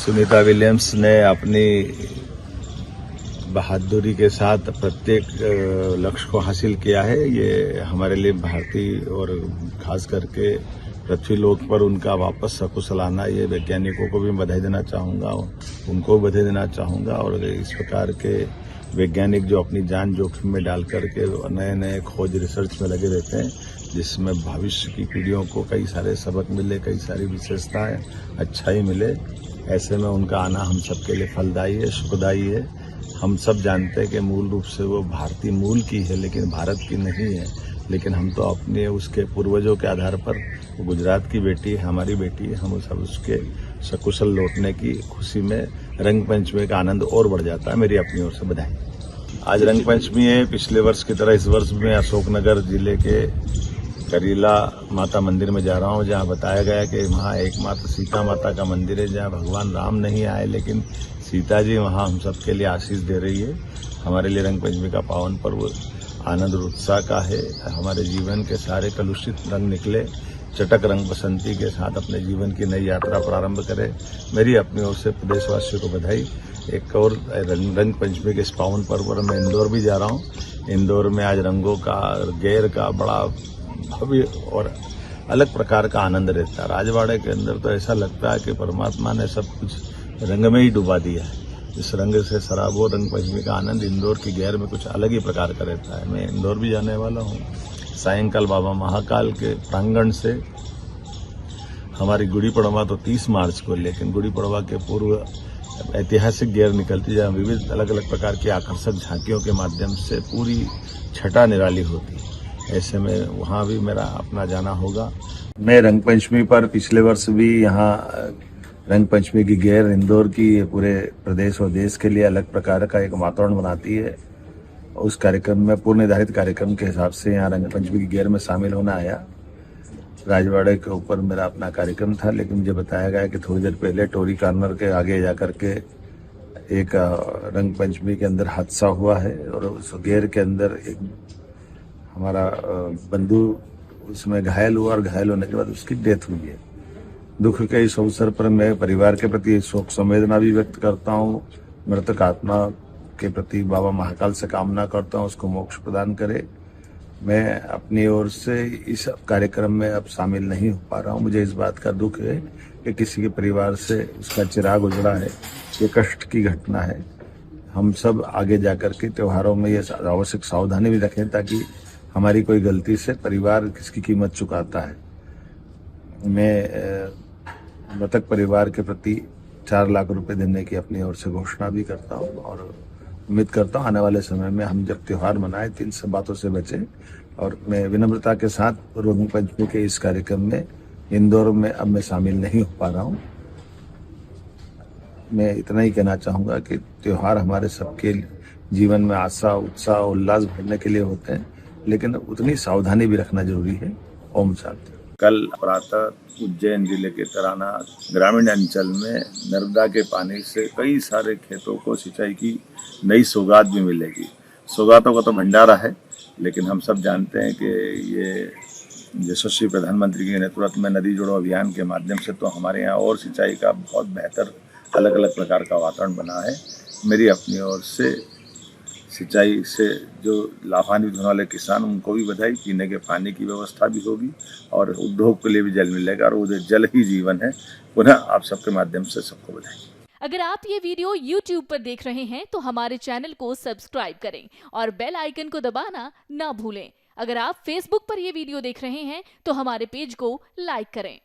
Sunita Williams ने अपनी बहादुरी के साथ प्रत्येक लक्ष्य को हासिल किया है। ये हमारे लिए भारतीय और खास करके पृथ्वी लोक पर उनका वापस सकुशल आना, ये वैज्ञानिकों को भी बधाई देना चाहूँगा, उनको बधाई देना चाहूँगा। और इस प्रकार के वैज्ञानिक जो अपनी जान जोखिम में डाल करके नए नए खोज रिसर्च में लगे रहते हैं, जिसमें भविष्य की पीढ़ियों को कई सारे सबक मिले, कई सारी विशेषताएं, अच्छाई मिले, ऐसे में उनका आना हम सबके लिए फलदायी है, सुखदायी है। हम सब जानते हैं कि मूल रूप से वो भारतीय मूल की है, लेकिन भारत की नहीं है। लेकिन हम तो अपने उसके पूर्वजों के आधार पर, वो गुजरात की बेटी है, हमारी बेटी है, हम सब उसके सकुशल लौटने की खुशी में रंग पंचमी का आनंद और बढ़ जाता है। मेरी अपनी ओर से बधाई। आज रंग पंचमी है। पिछले वर्ष की तरह इस वर्ष में अशोकनगर जिले के करीला माता मंदिर में जा रहा हूँ, जहाँ बताया गया कि वहाँ एकमात्र सीता माता का मंदिर है, जहाँ भगवान राम नहीं आए, लेकिन सीता जी वहाँ हम सबके लिए आशीष दे रही है। हमारे लिए रंग पंचमी का पावन पर्व आनंद और उत्साह का है। हमारे जीवन के सारे कलुषित रंग निकले, चटक रंग बसंती के साथ अपने जीवन की नई यात्रा प्रारंभ करें। मेरी अपनी ओर से प्रदेशवासियों को बधाई। एक और रंग पंचमी के इस पावन पर्व पर मैं इंदौर भी जा रहा हूँ। इंदौर में आज रंगों का, गैर का बड़ा भव्य और अलग प्रकार का आनंद रहता है। राजवाड़े के अंदर तो ऐसा लगता है कि परमात्मा ने सब कुछ रंग में ही डुबा दिया है। इस रंग से सराबोर रंग पंचमी का आनंद इंदौर की गैर में कुछ अलग ही प्रकार का रहता है। मैं इंदौर भी जाने वाला हूँ। सायंकाल बाबा महाकाल के प्रांगण से हमारी गुड़ी पड़वा तो 30 मार्च को, लेकिन गुड़ी पड़वा के पूर्व ऐतिहासिक गैर निकलती, जहाँ विविध अलग अलग प्रकार की आकर्षक झांकियों के माध्यम से पूरी छटा निराली होती है। ऐसे में वहाँ भी मेरा अपना जाना होगा। मैं रंग पंचमी पर पिछले वर्ष भी यहाँ रंग पंचमी की गैर इंदौर की पूरे प्रदेश और देश के लिए अलग प्रकार का एक वातावरण बनाती है। उस कार्यक्रम में पूर्व निर्धारित कार्यक्रम के हिसाब से यहाँ रंग पंचमी की गैर में शामिल होना आया। राजवाड़े के ऊपर मेरा अपना कार्यक्रम था, लेकिन मुझे बताया गया कि थोड़ी देर पहले टोरी कार्नर के आगे जाकर के एक रंग पंचमी के अंदर हादसा हुआ है और उस गैर के अंदर एक हमारा बंधु उसमें घायल हुआ और घायल होने के बाद उसकी डेथ हुई है। दुख के इस अवसर पर मैं परिवार के प्रति शोक संवेदना भी व्यक्त करता हूँ। मृतक आत्मा के प्रति बाबा महाकाल से कामना करता हूँ, उसको मोक्ष प्रदान करे। मैं अपनी ओर से इस कार्यक्रम में अब शामिल नहीं हो पा रहा हूँ। मुझे इस बात का दुख है कि किसी के परिवार से उसका चिराग उजड़ा है। ये कष्ट की घटना है। हम सब आगे जाकर के त्योहारों में ये आवश्यक सावधानी भी रखें, ताकि हमारी कोई गलती से परिवार किसकी कीमत चुकाता है। मैं मृतक परिवार के प्रति 4 लाख रुपए देने की अपनी ओर से घोषणा भी करता हूँ और उम्मीद करता हूँ आने वाले समय में हम जब त्योहार मनाएं तो इन सब बातों से बचें। और मैं विनम्रता के साथ रंग पंचमी के इस कार्यक्रम में इंदौर में अब मैं शामिल नहीं हो पा रहा हूँ। मैं इतना ही कहना चाहूँगा कि त्योहार हमारे सबके जीवन में आशा, उत्साह, उल्लास भरने के लिए होते हैं, लेकिन उतनी सावधानी भी रखना जरूरी है। ओम शांति। कल प्रातः उज्जैन जिले के तराना ग्रामीण अंचल में नर्मदा के पानी से कई सारे खेतों को सिंचाई की नई सौगात भी मिलेगी। सौगातों का तो भंडारा है, लेकिन हम सब जानते हैं कि ये यशस्वी प्रधानमंत्री के नेतृत्व में नदी जोड़ो अभियान के माध्यम से तो हमारे यहाँ और सिंचाई का बहुत बेहतर अलग अलग प्रकार का वातावरण बना है। मेरी अपनी ओर से सिंचाई से जो लाभान्वित होने वाले किसान, उनको भी बधाई। पीने के पानी की व्यवस्था भी होगी और उद्योग के लिए भी जल मिलेगा, और वो जल ही जीवन है। पुनः आप सबके माध्यम से सबको बधाई। अगर आप ये वीडियो YouTube पर देख रहे हैं तो हमारे चैनल को सब्सक्राइब करें और बेल आइकन को दबाना ना भूलें। अगर आप Facebook पर ये वीडियो देख रहे हैं तो हमारे पेज को लाइक करें।